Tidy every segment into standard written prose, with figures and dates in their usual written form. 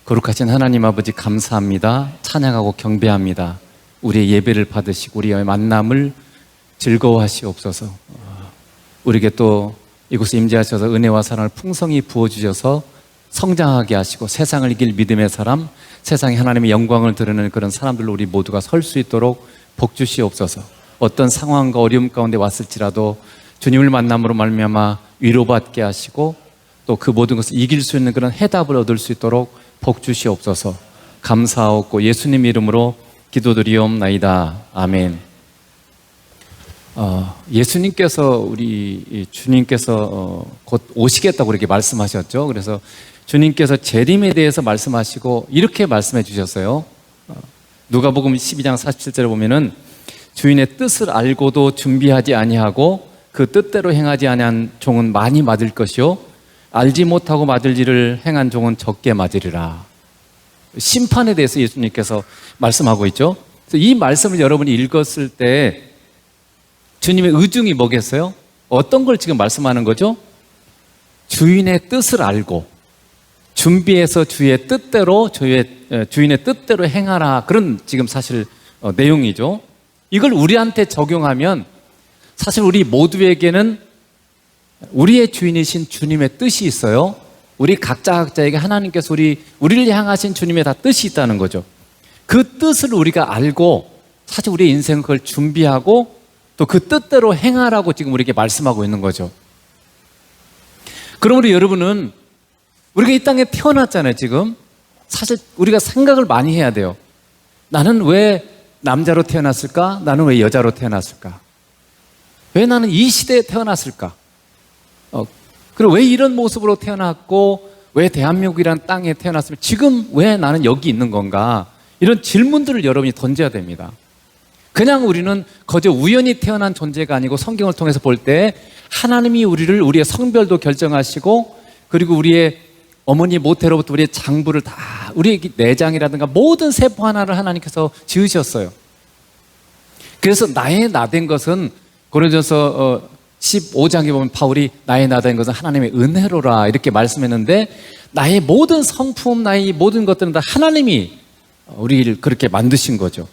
거룩하신 하나님 아버지 감사합니다. 찬양하고 경배합니다. 우리의 예배를 받으시고 우리의 만남을 즐거워하시옵소서. 우리에게 또 이곳에 임재하셔서 은혜와 사랑을 풍성히 부어주셔서 성장하게 하시고 세상을 이길 믿음의 사람, 세상에 하나님의 영광을 드러내는 그런 사람들로 우리 모두가 설 수 있도록 복 주시옵소서. 어떤 상황과 어려움 가운데 왔을지라도 주님을 만남으로 말미암아 위로받게 하시고 또 그 모든 것을 이길 수 있는 그런 해답을 얻을 수 있도록 복 주시옵소서. 감사하옵고 예수님 이름으로 기도드리옵나이다. 아멘. 예수님께서 우리 주님께서 곧 오시겠다고 이렇게 말씀하셨죠. 그래서 주님께서 재림에 대해서 말씀하시고 이렇게 말씀해 주셨어요. 누가복음 12장 47절에 보면은 주인의 뜻을 알고도 준비하지 아니하고 그 뜻대로 행하지 아니한 종은 많이 맞을 것이요 알지 못하고 맞을 일을 행한 종은 적게 맞으리라. 심판에 대해서 예수님께서 말씀하고 있죠. 그래서 이 말씀을 여러분이 읽었을 때 주님의 의중이 뭐겠어요? 어떤 걸 지금 말씀하는 거죠? 주인의 뜻을 알고 준비해서 주인의 뜻대로 행하라. 그런 지금 사실 내용이죠. 이걸 우리한테 적용하면 사실 우리 모두에게는 우리의 주인이신 주님의 뜻이 있어요. 우리 각자에게 하나님께서 우리를 향하신 주님의 다 뜻이 있다는 거죠. 그 뜻을 우리가 알고 사실 우리의 인생은 그걸 준비하고 또 그 뜻대로 행하라고 지금 우리에게 말씀하고 있는 거죠. 그러므로 여러분은 우리가 이 땅에 태어났잖아요. 지금 사실 우리가 생각을 많이 해야 돼요. 나는 왜 남자로 태어났을까? 나는 왜 여자로 태어났을까? 왜 나는 이 시대에 태어났을까? 그리고 왜 이런 모습으로 태어났고 왜 대한민국이라는 땅에 태어났으면 지금 왜 나는 여기 있는 건가? 이런 질문들을 여러분이 던져야 됩니다. 그냥 우리는 거저 우연히 태어난 존재가 아니고 성경을 통해서 볼 때 하나님이 우리의 성별도 결정하시고 그리고 우리의 어머니 모태로부터 우리의 장부를 다 우리의 내장이라든가 모든 세포 하나를 하나님께서 지으셨어요. 그래서 나의 나된 것은 고린도전서 15장에 보면 바울이 나의 나된 것은 하나님의 은혜로라 이렇게 말씀했는데 나의 모든 성품, 나의 모든 것들은 다 하나님이 우리를 그렇게 만드신 거죠.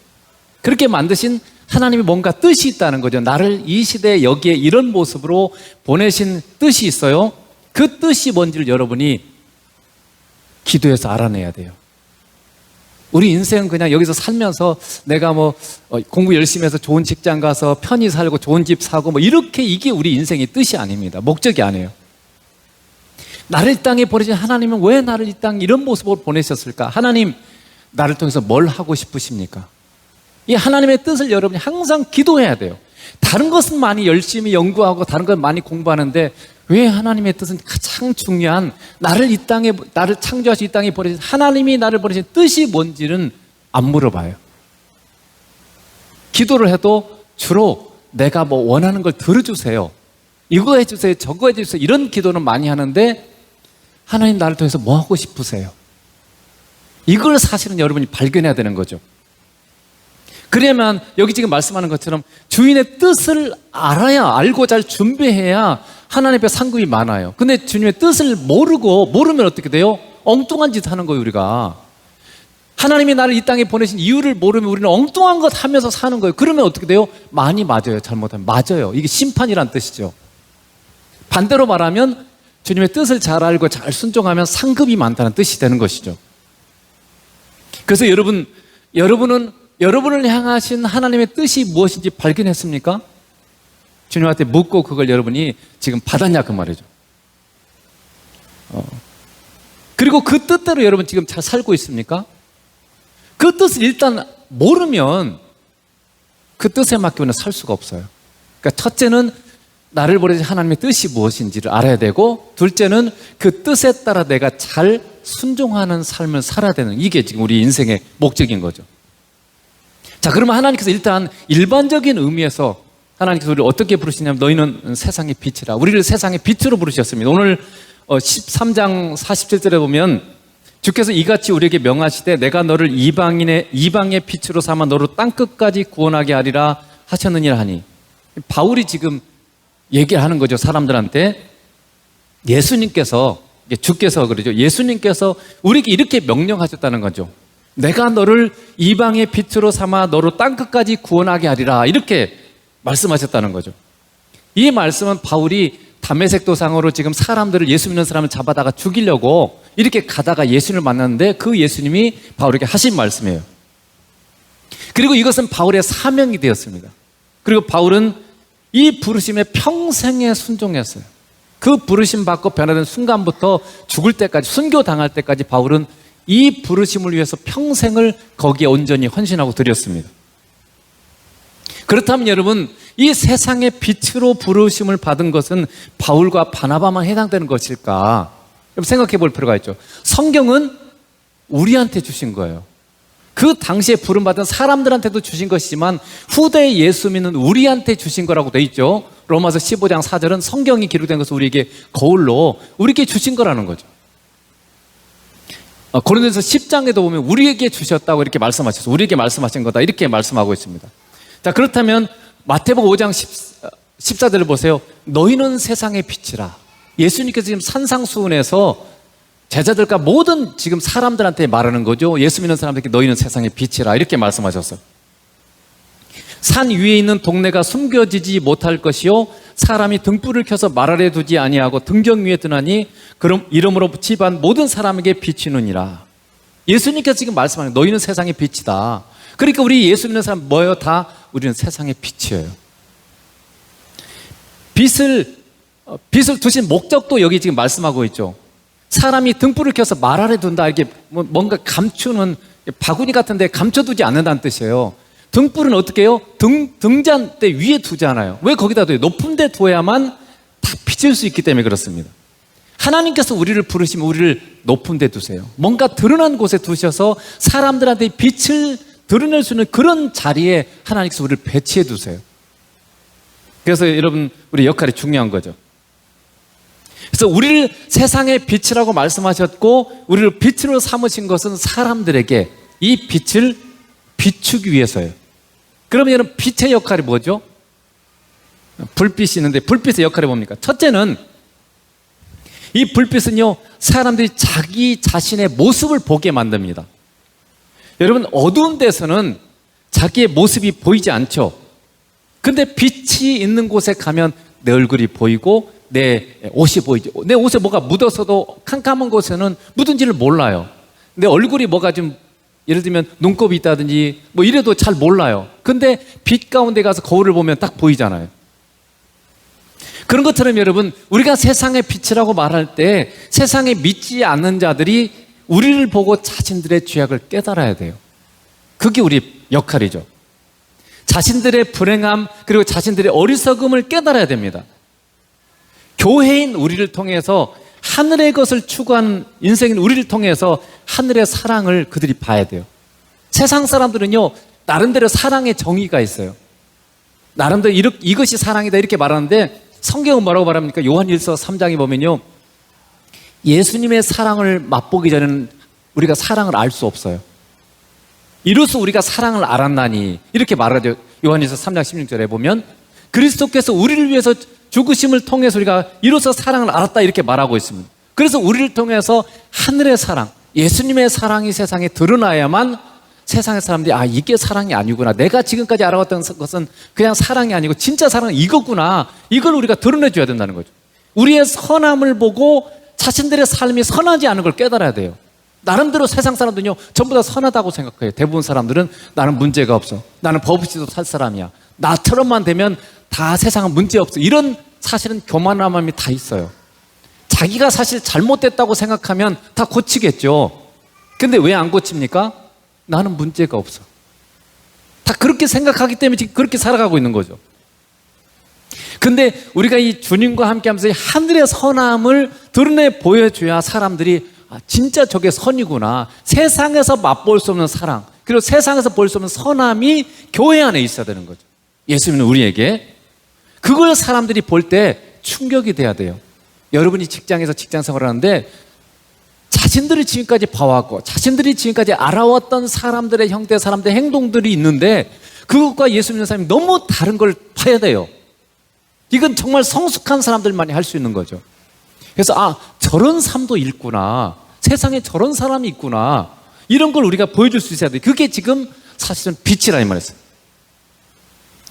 그렇게 만드신 하나님이 뭔가 뜻이 있다는 거죠. 나를 이 시대에 여기에 이런 모습으로 보내신 뜻이 있어요. 그 뜻이 뭔지를 여러분이 기도해서 알아내야 돼요. 우리 인생은 그냥 여기서 살면서 내가 공부 열심히 해서 좋은 직장 가서 편히 살고 좋은 집 사고 이렇게 이게 우리 인생의 뜻이 아닙니다. 목적이 아니에요. 나를 이 땅에 보내신 하나님은 왜 나를 이 땅에 이런 모습으로 보내셨을까? 하나님, 나를 통해서 뭘 하고 싶으십니까? 이 하나님의 뜻을 여러분이 항상 기도해야 돼요. 다른 것은 많이 열심히 연구하고 다른 것 많이 공부하는데 왜 하나님의 뜻은 가장 중요한 나를 창조하시 이 땅에 보내신 하나님이 나를 보내신 뜻이 뭔지는 안 물어봐요. 기도를 해도 주로 내가 원하는 걸 들어주세요. 이거 해주세요. 저거 해주세요. 이런 기도는 많이 하는데 하나님 나를 통해서 뭐 하고 싶으세요? 이걸 사실은 여러분이 발견해야 되는 거죠. 그러면 여기 지금 말씀하는 것처럼 주인의 뜻을 알고 잘 준비해야 하나님 앞에 상급이 많아요. 근데 주님의 뜻을 모르면 어떻게 돼요? 엉뚱한 짓 하는 거예요, 우리가. 하나님이 나를 이 땅에 보내신 이유를 모르면 우리는 엉뚱한 것 하면서 사는 거예요. 그러면 어떻게 돼요? 많이 맞아요, 잘못하면. 맞아요. 이게 심판이란 뜻이죠. 반대로 말하면 주님의 뜻을 잘 알고 잘 순종하면 상급이 많다는 뜻이 되는 것이죠. 그래서 여러분은 여러분을 향하신 하나님의 뜻이 무엇인지 발견했습니까? 주님한테 묻고 그걸 여러분이 지금 받았냐 그 말이죠. 그리고 그 뜻대로 여러분 지금 잘 살고 있습니까? 그 뜻을 일단 모르면 그 뜻에 맞게는 살 수가 없어요. 그러니까 첫째는 나를 보내신 하나님의 뜻이 무엇인지를 알아야 되고, 둘째는 그 뜻에 따라 내가 잘 순종하는 삶을 살아야 되는, 이게 지금 우리 인생의 목적인 거죠. 자, 그러면 하나님께서 일단 일반적인 의미에서 하나님께서 우리를 어떻게 부르시냐면 너희는 세상의 빛이라, 우리를 세상의 빛으로 부르셨습니다. 오늘 13장 47절에 보면 주께서 이같이 우리에게 명하시되 내가 너를 이방의 빛으로 삼아 너를 땅끝까지 구원하게 하리라 하셨느니라 하니, 바울이 지금 얘기를 하는 거죠. 사람들한테 예수님께서 주께서 그러죠. 예수님께서 우리에게 이렇게 명령하셨다는 거죠. 내가 너를 이방의 빛으로 삼아 너로 땅끝까지 구원하게 하리라. 이렇게 말씀하셨다는 거죠. 이 말씀은 바울이 다메섹 도상으로 지금 사람들을, 예수 믿는 사람을 잡아다가 죽이려고 이렇게 가다가 예수님을 만났는데 그 예수님이 바울에게 하신 말씀이에요. 그리고 이것은 바울의 사명이 되었습니다. 그리고 바울은 이 부르심에 평생에 순종했어요. 그 부르심 받고 변화된 순간부터 죽을 때까지, 순교당할 때까지 바울은 이 부르심을 위해서 평생을 거기에 온전히 헌신하고 드렸습니다. 그렇다면 여러분, 이 세상의 빛으로 부르심을 받은 것은 바울과 바나바만 해당되는 것일까? 생각해 볼 필요가 있죠. 성경은 우리한테 주신 거예요. 그 당시에 부름받은 사람들한테도 주신 것이지만 후대에 예수 믿는 우리한테 주신 거라고 돼 있죠. 로마서 15장 4절은 성경이 기록된 것을 우리에게 거울로 우리에게 주신 거라는 거죠. 고린도서 10장에도 보면 우리에게 주셨다고 이렇게 말씀하셨어요. 우리에게 말씀하신 거다 이렇게 말씀하고 있습니다. 자, 그렇다면 마태복음 5장 14절을 보세요. 너희는 세상의 빛이라. 예수님께서 지금 산상수훈에서 제자들과 모든 지금 사람들한테 말하는 거죠. 예수 믿는 사람들에게 너희는 세상의 빛이라 이렇게 말씀하셨어요. 산 위에 있는 동네가 숨겨지지 못할 것이요 사람이 등불을 켜서 말 아래 두지 아니하고 등경 위에 드나니 그럼 이름으로 집안 모든 사람에게 비치느니라. 예수님께서 지금 말씀하는 거예요. 너희는 세상의 빛이다. 그러니까 우리 예수 믿는 사람 뭐예요? 다 우리는 세상의 빛이에요. 빛을 두신 목적도 여기 지금 말씀하고 있죠. 사람이 등불을 켜서 말 아래 둔다, 이렇게 뭔가 감추는 바구니 같은 데 감춰두지 않는다는 뜻이에요. 등불은 어떻게 해요? 등잔대 위에 두잖아요. 왜 거기다 둬요? 높은 데 둬야만 다 비칠 수 있기 때문에 그렇습니다. 하나님께서 우리를 부르시면 우리를 높은 데 두세요. 뭔가 드러난 곳에 두셔서 사람들한테 빛을 드러낼 수 있는 그런 자리에 하나님께서 우리를 배치해 두세요. 그래서 여러분, 우리 역할이 중요한 거죠. 그래서 우리를 세상의 빛이라고 말씀하셨고 우리를 빛으로 삼으신 것은 사람들에게 이 빛을 비추기 위해서예요. 그러면 여러분, 빛의 역할이 뭐죠? 불빛이 있는데 불빛의 역할이 뭡니까? 첫째는 이 불빛은요, 사람들이 자기 자신의 모습을 보게 만듭니다. 여러분, 어두운 데서는 자기의 모습이 보이지 않죠. 근데 빛이 있는 곳에 가면 내 얼굴이 보이고 내 옷이 보이죠. 내 옷에 뭐가 묻어서도 캄캄한 곳에는 묻은지를 몰라요. 내 얼굴이 뭐가 좀 예를 들면 눈곱이 있다든지 뭐 이래도 잘 몰라요. 근데 빛 가운데 가서 거울을 보면 딱 보이잖아요. 그런 것처럼 여러분, 우리가 세상의 빛이라고 말할 때 세상에 믿지 않는 자들이 우리를 보고 자신들의 죄악을 깨달아야 돼요. 그게 우리 역할이죠. 자신들의 불행함 그리고 자신들의 어리석음을 깨달아야 됩니다. 교회인 우리를 통해서 하늘의 것을 추구하는 인생인 우리를 통해서 하늘의 사랑을 그들이 봐야 돼요. 세상 사람들은요, 나름대로 사랑의 정의가 있어요. 나름대로 이것이 사랑이다 이렇게 말하는데 성경은 뭐라고 말합니까? 요한일서 3장에 보면요, 예수님의 사랑을 맛보기 전에는 우리가 사랑을 알 수 없어요. 이로써 우리가 사랑을 알았나니 이렇게 말하죠. 요한일서 3장 16절에 보면 그리스도께서 우리를 위해서 죽으심을 통해서 우리가 이로써 사랑을 알았다 이렇게 말하고 있습니다. 그래서 우리를 통해서 하늘의 사랑, 예수님의 사랑이 세상에 드러나야만 세상의 사람들이 이게 사랑이 아니구나, 내가 지금까지 알아왔던 것은 그냥 사랑이 아니고 진짜 사랑은 이거구나, 이걸 우리가 드러내줘야 된다는 거죠. 우리의 선함을 보고 자신들의 삶이 선하지 않은 걸 깨달아야 돼요. 나름대로 세상 사람들은요, 전부 다 선하다고 생각해요. 대부분 사람들은 나는 문제가 없어, 나는 법 없이도 살 사람이야, 나처럼만 되면 다 세상은 문제 없어, 이런 사실은 교만함이 다 있어요. 자기가 사실 잘못됐다고 생각하면 다 고치겠죠. 근데 왜 안 고칩니까? 나는 문제가 없어. 다 그렇게 생각하기 때문에 지금 그렇게 살아가고 있는 거죠. 근데 우리가 이 주님과 함께 하면서 하늘의 선함을 드러내 보여줘야 사람들이 진짜 저게 선이구나, 세상에서 맛볼 수 없는 사랑, 그리고 세상에서 볼 수 없는 선함이 교회 안에 있어야 되는 거죠. 예수 믿는 우리에게. 그걸 사람들이 볼 때 충격이 돼야 돼요. 여러분이 직장에서 직장 생활을 하는데 자신들이 지금까지 봐왔고 자신들이 지금까지 알아왔던 사람들의 형태, 사람들의 행동들이 있는데 그것과 예수 믿는 사람이 너무 다른 걸 봐야 돼요. 이건 정말 성숙한 사람들만이 할 수 있는 거죠. 그래서 저런 삶도 있구나. 세상에 저런 사람이 있구나. 이런 걸 우리가 보여줄 수 있어야 돼요. 그게 지금 사실은 빛이라 이 말이었어요.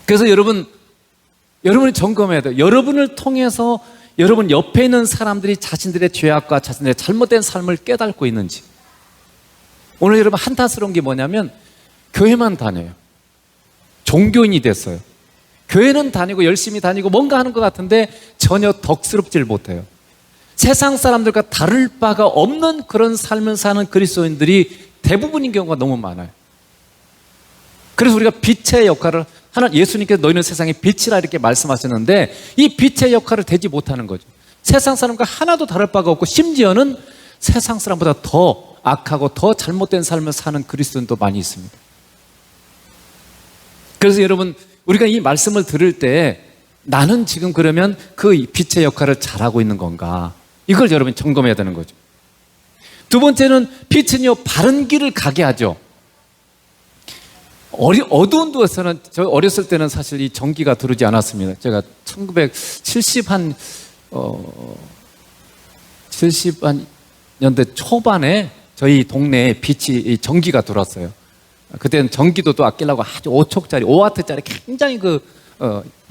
그래서 여러분이 점검해야 돼요. 여러분을 통해서 여러분 옆에 있는 사람들이 자신들의 죄악과 자신들의 잘못된 삶을 깨닫고 있는지. 오늘 여러분 한탄스러운 게 뭐냐면 교회만 다녀요. 종교인이 됐어요. 교회는 다니고 열심히 다니고 뭔가 하는 것 같은데 전혀 덕스럽지를 못해요. 세상 사람들과 다를 바가 없는 그런 삶을 사는 그리스도인들이 대부분인 경우가 너무 많아요. 그래서 우리가 빛의 역할을 예수님께서 너희는 세상의 빛이라 이렇게 말씀하셨는데 이 빛의 역할을 되지 못하는 거죠. 세상 사람과 하나도 다를 바가 없고 심지어는 세상 사람보다 더 악하고 더 잘못된 삶을 사는 그리스도인도 많이 있습니다. 그래서 여러분 우리가 이 말씀을 들을 때 나는 지금 그러면 그 빛의 역할을 잘하고 있는 건가? 이걸 여러분 점검해야 되는 거죠. 두 번째는 빛은요 바른 길을 가게 하죠. 어두운 데서는 저 어렸을 때는 사실 이 전기가 들어오지 않았습니다. 제가 70년대 초반에 저희 동네에 전기가 들어왔어요. 그때는 전기도 또 아끼려고 아주 5촉짜리, 5와트짜리 굉장히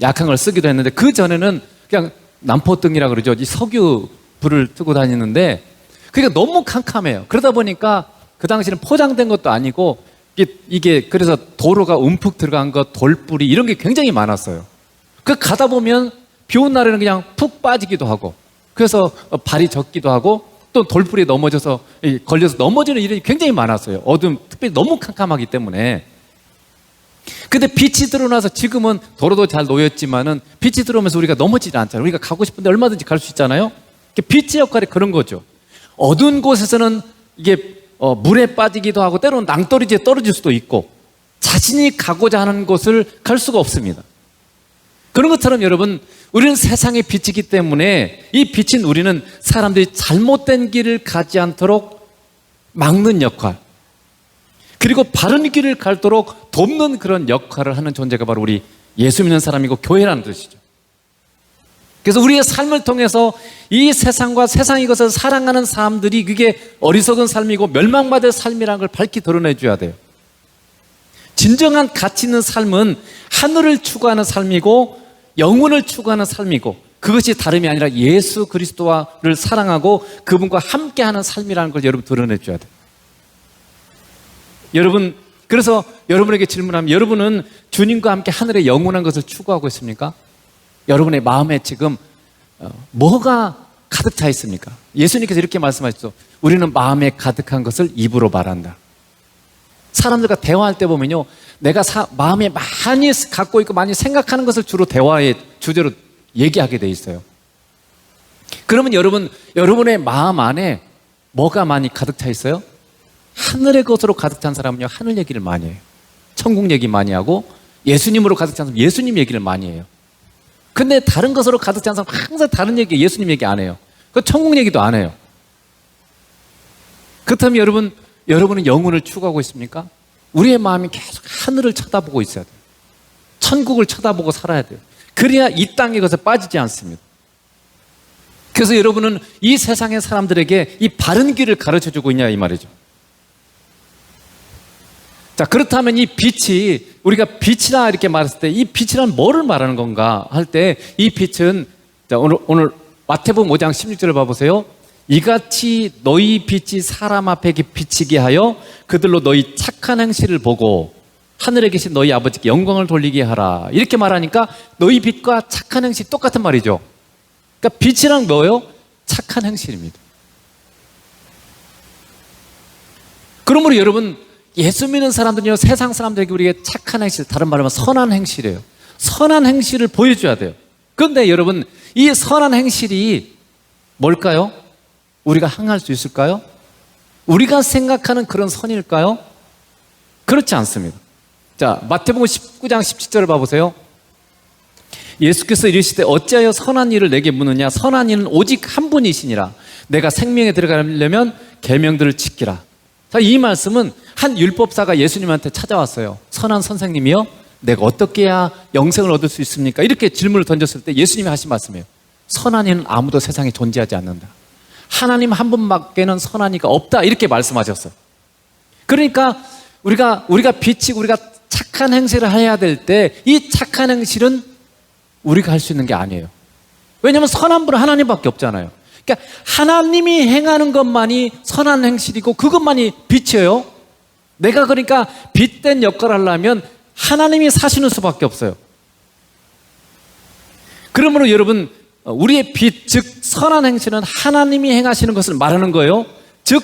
약한 걸 쓰기도 했는데 그 전에는 그냥 남포등이라 그러죠. 이 석유 불을 뜨고 다니는데 그게 너무 캄캄해요. 그러다 보니까 그 당시에는 포장된 것도 아니고 이게 그래서 도로가 움푹 들어간 것, 돌뿌리 이런 게 굉장히 많았어요. 가다 보면 비 온 날에는 그냥 푹 빠지기도 하고 그래서 발이 젖기도 하고 또 돌뿌리에 넘어져서 걸려서 넘어지는 일이 굉장히 많았어요. 특별히 너무 캄캄하기 때문에. 근데 빛이 들어나서 지금은 도로도 잘 놓였지만은 빛이 들어오면서 우리가 넘어지지 않잖아요. 우리가 가고 싶은데 얼마든지 갈 수 있잖아요. 빛의 역할이 그런 거죠. 어두운 곳에서는 이게 물에 빠지기도 하고 때로는 낭떠러지에 떨어질 수도 있고 자신이 가고자 하는 곳을 갈 수가 없습니다. 그런 것처럼 여러분 우리는 세상의 빛이기 때문에 이 빛인 우리는 사람들이 잘못된 길을 가지 않도록 막는 역할 그리고 바른 길을 갈도록 돕는 그런 역할을 하는 존재가 바로 우리 예수 믿는 사람이고 교회라는 뜻이죠. 그래서 우리의 삶을 통해서 이 세상과 세상 이것을 사랑하는 사람들이 그게 어리석은 삶이고 멸망받을 삶이라는 걸 밝히 드러내줘야 돼요. 진정한 가치 있는 삶은 하늘을 추구하는 삶이고 영혼을 추구하는 삶이고 그것이 다름이 아니라 예수 그리스도를 사랑하고 그분과 함께하는 삶이라는 걸 여러분 드러내줘야 돼요. 여러분 그래서 여러분에게 질문하면 여러분은 주님과 함께 하늘의 영원한 것을 추구하고 있습니까? 여러분의 마음에 지금 뭐가 가득 차 있습니까? 예수님께서 이렇게 말씀하셨죠. 우리는 마음에 가득한 것을 입으로 말한다. 사람들과 대화할 때 보면요 내가 마음에 많이 갖고 있고 많이 생각하는 것을 주로 대화의 주제로 얘기하게 돼 있어요. 그러면 여러분의 마음 안에 뭐가 많이 가득 차 있어요? 하늘의 것으로 가득 찬 사람은요 하늘 얘기를 많이 해요. 천국 얘기 많이 하고 예수님으로 가득 찬 사람은 예수님 얘기를 많이 해요. 근데 다른 것으로 가득 찬 사람은 항상 다른 얘기, 예수님 얘기 안 해요. 천국 얘기도 안 해요. 그렇다면 여러분은 영혼을 추구하고 있습니까? 우리의 마음이 계속 하늘을 쳐다보고 있어야 돼요. 천국을 쳐다보고 살아야 돼요. 그래야 이 땅의 것에 빠지지 않습니다. 그래서 여러분은 이 세상의 사람들에게 이 바른 길을 가르쳐주고 있냐 이 말이죠. 자, 그렇다면 이 빛이 우리가 빛이라 이렇게 말했을 때 이 빛이란 뭐를 말하는 건가 할 때 이 빛은 자, 오늘 마태복음 5장 16절을 봐보세요. 이같이 너희 빛이 사람 앞에 비치게 하여 그들로 너희 착한 행실을 보고 하늘에 계신 너희 아버지께 영광을 돌리게 하라. 이렇게 말하니까 너희 빛과 착한 행실이 똑같은 말이죠. 그러니까 빛이란 뭐예요? 착한 행실입니다. 그러므로 여러분 예수 믿는 사람들은요 세상 사람들에게 우리에게 착한 행실, 다른 말로 하면 선한 행실이에요. 선한 행실을 보여줘야 돼요. 그런데 여러분 이 선한 행실이 뭘까요? 우리가 행할 수 있을까요? 우리가 생각하는 그런 선일까요? 그렇지 않습니다. 자, 마태복음 19장 17절을 봐보세요. 예수께서 이르시되 어찌하여 선한 일을 내게 묻느냐? 선한 이는 오직 한 분이시니라. 내가 생명에 들어가려면 계명들을 지키라. 자, 이 말씀은 한 율법사가 예수님한테 찾아왔어요. 선한 선생님이요? 내가 어떻게 해야 영생을 얻을 수 있습니까? 이렇게 질문을 던졌을 때 예수님이 하신 말씀이에요. 선한 이는 아무도 세상에 존재하지 않는다. 하나님 한 분밖에는 선한 이가 없다. 이렇게 말씀하셨어요. 그러니까 우리가 빛이고 우리가 착한 행실을 해야 될 때 이 착한 행실은 우리가 할 수 있는 게 아니에요. 왜냐하면 선한 분은 하나님밖에 없잖아요. 그러니까 하나님이 행하는 것만이 선한 행실이고 그것만이 빛이에요. 내가 그러니까 빛된 역할을 하려면 하나님이 사시는 수밖에 없어요. 그러므로 여러분, 우리의 빛, 즉 선한 행실은 하나님이 행하시는 것을 말하는 거예요. 즉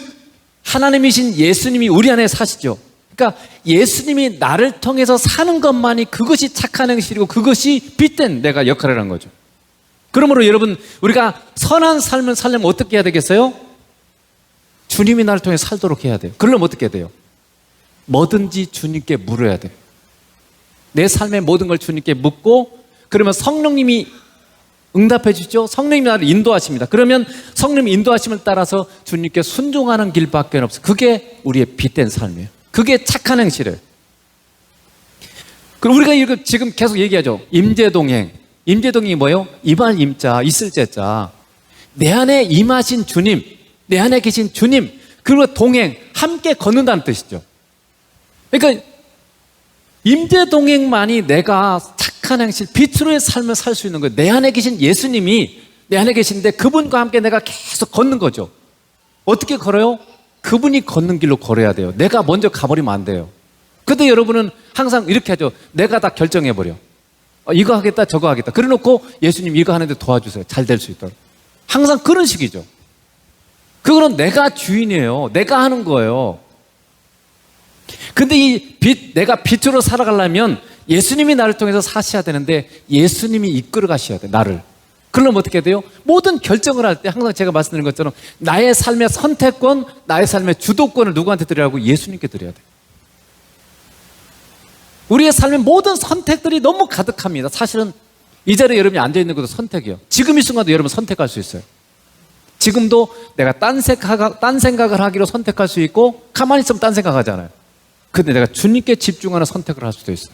하나님이신 예수님이 우리 안에 사시죠. 그러니까 예수님이 나를 통해서 사는 것만이 그것이 착한 행실이고 그것이 빛된 내가 역할을 하는 거죠. 그러므로 여러분, 우리가 선한 삶을 살려면 어떻게 해야 되겠어요? 주님이 나를 통해 살도록 해야 돼요. 그러려면 어떻게 해야 돼요? 뭐든지 주님께 물어야 돼요. 내 삶의 모든 걸 주님께 묻고, 그러면 성령님이 응답해 주죠. 성령님이 나를 인도하십니다. 그러면 성령님 인도하심을 따라서 주님께 순종하는 길밖에 없어요. 그게 우리의 빛된 삶이에요. 그게 착한 행실이에요. 그럼 우리가 이거 지금 계속 얘기하죠. 임재동행. 임재동행이 뭐예요? 임할 임자, 있을 재자. 내 안에 임하신 주님, 내 안에 계신 주님, 그리고 동행, 함께 걷는다는 뜻이죠. 그러니까 임재동행만이 내가 착한 행실, 빛으로의 삶을 살 수 있는 거예요. 내 안에 계신 예수님이 내 안에 계신데 그분과 함께 내가 계속 걷는 거죠. 어떻게 걸어요? 그분이 걷는 길로 걸어야 돼요. 내가 먼저 가버리면 안 돼요. 근데 여러분은 항상 이렇게 하죠. 내가 다 결정해버려. 이거 하겠다, 저거 하겠다. 그래 놓고 예수님 이거 하는데 도와주세요. 잘 될 수 있도록. 항상 그런 식이죠. 그거는 내가 주인이에요. 내가 하는 거예요. 근데 이 빛, 내가 빛으로 살아가려면 예수님이 나를 통해서 사셔야 되는데 예수님이 이끌어 가셔야 돼, 나를. 그러면 어떻게 돼요? 모든 결정을 할 때 항상 제가 말씀드린 것처럼 나의 삶의 선택권, 나의 삶의 주도권을 누구한테 드리라고? 예수님께 드려야 돼요. 우리의 삶의 모든 선택들이 너무 가득합니다. 사실은 이 자리에 여러분이 앉아있는 것도 선택이에요. 지금 이 순간도 여러분 선택할 수 있어요. 지금도 내가 딴 생각을 하기로 선택할 수 있고 가만히 있으면 딴 생각하잖아요. 근데 내가 주님께 집중하는 선택을 할 수도 있어요.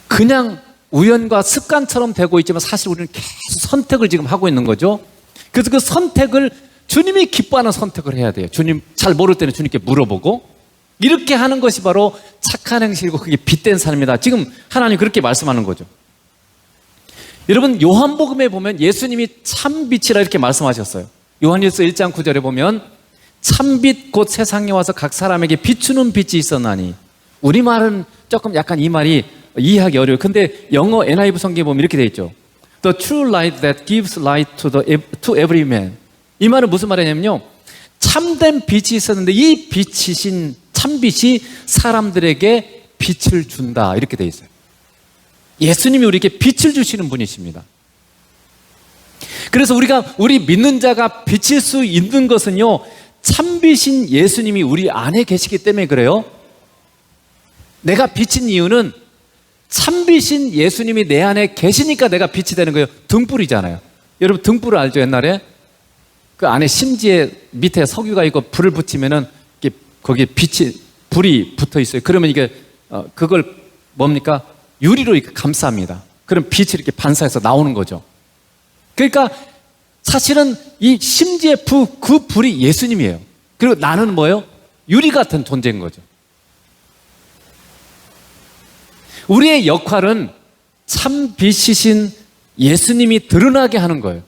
그냥 우연과 습관처럼 되고 있지만 사실 우리는 계속 선택을 지금 하고 있는 거죠. 그래서 그 선택을 주님이 기뻐하는 선택을 해야 돼요. 주님 잘 모를 때는 주님께 물어보고, 이렇게 하는 것이 바로 착한 행실이고 그게 빛된 삶이다. 지금 하나님 그렇게 말씀하는 거죠. 여러분, 요한복음에 보면 예수님이 참빛이라 이렇게 말씀하셨어요. 요한일서 1장 9절에 보면 참빛 곧 세상에 와서 각 사람에게 비추는 빛이 있었나니. 우리말은 조금 약간 이 말이 이해하기 어려워요. 근데 영어 NIV 성경에 보면 이렇게 돼 있죠. The true light that gives light to every man. 이 말은 무슨 말이냐면요, 참된 빛이 있었는데 이 빛이신 참빛이 사람들에게 빛을 준다, 이렇게 돼 있어요. 예수님이 우리에게 빛을 주시는 분이십니다. 그래서 우리 믿는 자가 빛일 수 있는 것은요, 참빛인 예수님이 우리 안에 계시기 때문에 그래요. 내가 빛인 이유는 참빛인 예수님이 내 안에 계시니까 내가 빛이 되는 거예요. 등불이잖아요. 여러분 등불을 알죠? 옛날에 그 안에 심지에 밑에 석유가 있고 불을 붙이면은 거기에 불이 붙어 있어요. 그러면 이게 그걸 뭡니까? 유리로 이렇게 감쌉니다. 그럼 빛이 이렇게 반사해서 나오는 거죠. 그러니까 사실은 이 심지에 그 불이 예수님이에요. 그리고 나는 뭐예요? 유리 같은 존재인 거죠. 우리의 역할은 참 빛이신 예수님이 드러나게 하는 거예요.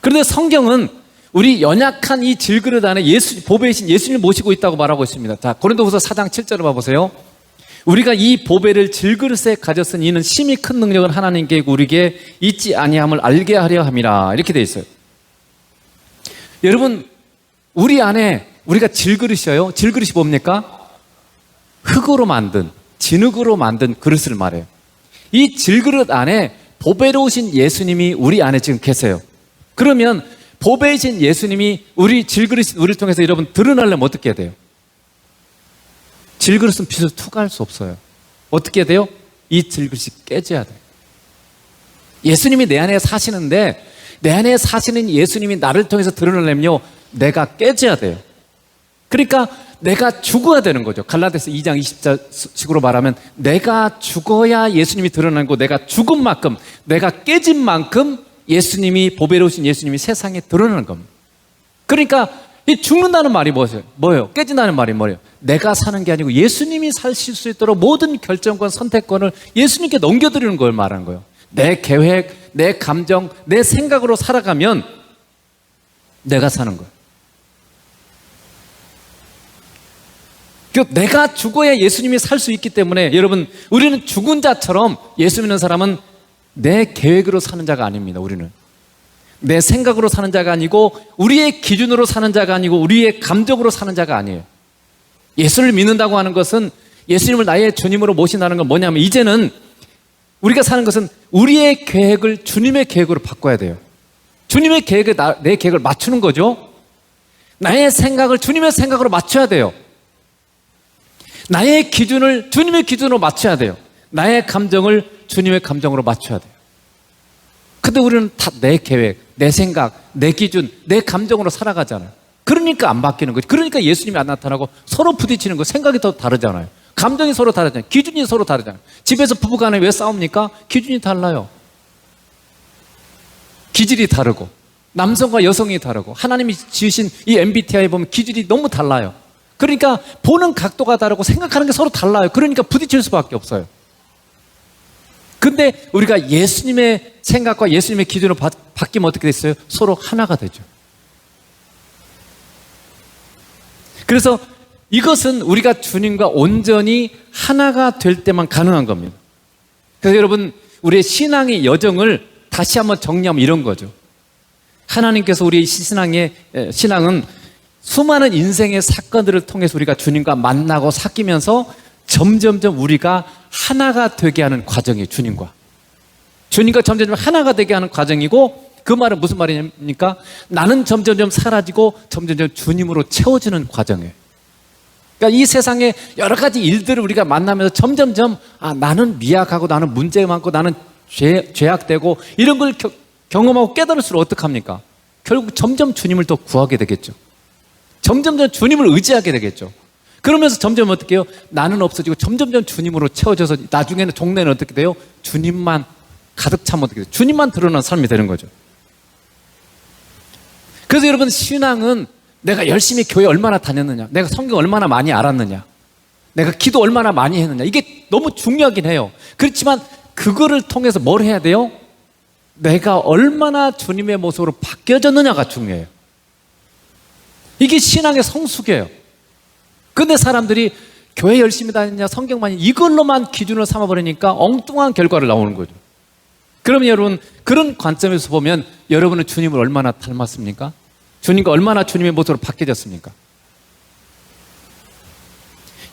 그런데 성경은 우리 연약한 이 질그릇 안에 보배이신 예수님을 모시고 있다고 말하고 있습니다. 자, 고린도후서 4장 7절을 봐보세요. 우리가 이 보배를 질그릇에 가졌으니 이는 심히 큰 능력은 하나님께 우리에게 있지 아니함을 알게 하려 함이라, 이렇게 돼 있어요. 여러분, 우리 안에 우리가 질그릇이에요. 질그릇이 뭡니까? 흙으로 만든, 진흙으로 만든 그릇을 말해요. 이 질그릇 안에 보배로우신 예수님이 우리 안에 지금 계세요. 그러면 보배이신 예수님이 우리 질그릇, 우리를 통해서 여러분 드러나려면 어떻게 해야 돼요? 질그릇은 빛을 투과할 수 없어요. 어떻게 해야 돼요? 이 질그릇이 깨져야 돼요. 예수님이 내 안에 사시는데 내 안에 사시는 예수님이 나를 통해서 드러나려면요, 내가 깨져야 돼요. 그러니까 내가 죽어야 되는 거죠. 갈라디아서 2장 20절식으로 말하면 내가 죽어야 예수님이 드러나는 거고, 내가 죽은 만큼, 내가 깨진 만큼 예수님이, 보배로우신 예수님이 세상에 드러나는 겁니다. 그러니까 이 죽는다는 말이 뭐예요? 깨진다는 말이 뭐예요? 내가 사는 게 아니고 예수님이 사실 수 있도록 모든 결정권, 선택권을 예수님께 넘겨드리는 걸 말하는 거예요. 내 계획, 내 감정, 내 생각으로 살아가면 내가 사는 거예요. 내가 죽어야 예수님이 살 수 있기 때문에 여러분, 우리는 죽은 자처럼 예수 믿는 사람은 내 계획으로 사는 자가 아닙니다. 우리는 내 생각으로 사는 자가 아니고 우리의 기준으로 사는 자가 아니고 우리의 감정으로 사는 자가 아니에요. 예수를 믿는다고 하는 것은, 예수님을 나의 주님으로 모신다는 건 뭐냐면, 이제는 우리가 사는 것은 우리의 계획을 주님의 계획으로 바꿔야 돼요. 주님의 계획에 내 계획을 맞추는 거죠. 나의 생각을 주님의 생각으로 맞춰야 돼요. 나의 기준을 주님의 기준으로 맞춰야 돼요. 나의 감정을 주님의 감정으로 맞춰야 돼요. 근데 우리는 다 내 계획, 내 생각, 내 기준, 내 감정으로 살아가잖아요. 그러니까 안 바뀌는 거죠. 그러니까 예수님이 안 나타나고 서로 부딪히는 거. 생각이 더 다르잖아요. 감정이 서로 다르잖아요. 기준이 서로 다르잖아요. 집에서 부부간에 왜 싸웁니까? 기준이 달라요. 기질이 다르고, 남성과 여성이 다르고, 하나님이 지으신 이 MBTI 보면 기질이 너무 달라요. 그러니까 보는 각도가 다르고 생각하는 게 서로 달라요. 그러니까 부딪힐 수밖에 없어요. 근데 우리가 예수님의 생각과 예수님의 기준으로 바뀌면 어떻게 됐어요? 서로 하나가 되죠. 그래서 이것은 우리가 주님과 온전히 하나가 될 때만 가능한 겁니다. 그래서 여러분, 우리의 신앙의 여정을 다시 한번 정리하면 이런 거죠. 하나님께서 우리의 신앙은 수많은 인생의 사건들을 통해서 우리가 주님과 만나고 사귀면서 점점점 우리가 하나가 되게 하는 과정이에요. 주님과 점점점 하나가 되게 하는 과정이고, 그 말은 무슨 말입니까? 나는 점점점 사라지고 점점점 주님으로 채워지는 과정이에요. 그러니까 이 세상에 여러 가지 일들을 우리가 만나면서 점점점 나는 미약하고, 나는 문제가 많고, 나는 죄악되고, 이런 걸 경험하고 깨달을수록 어떡합니까? 결국 점점 주님을 더 구하게 되겠죠. 점점점 주님을 의지하게 되겠죠. 그러면서 점점 어떻게 해요? 나는 없어지고 점점점 주님으로 채워져서 나중에는 종래는 어떻게 돼요? 주님만 가득 차면 어떻게 돼요? 주님만 드러나는 삶이 되는 거죠. 그래서 여러분, 신앙은 내가 열심히 교회 얼마나 다녔느냐, 내가 성경 얼마나 많이 알았느냐, 내가 기도 얼마나 많이 했느냐, 이게 너무 중요하긴 해요. 그렇지만 그거를 통해서 뭘 해야 돼요? 내가 얼마나 주님의 모습으로 바뀌어졌느냐가 중요해요. 이게 신앙의 성숙이에요. 근데 사람들이 교회 열심히 다녔냐, 성경 많이, 이걸로만 기준을 삼아버리니까 엉뚱한 결과를 나오는 거죠. 그러면 여러분, 그런 관점에서 보면 여러분은 주님을 얼마나 닮았습니까? 주님과 얼마나 주님의 모습으로 바뀌어졌습니까?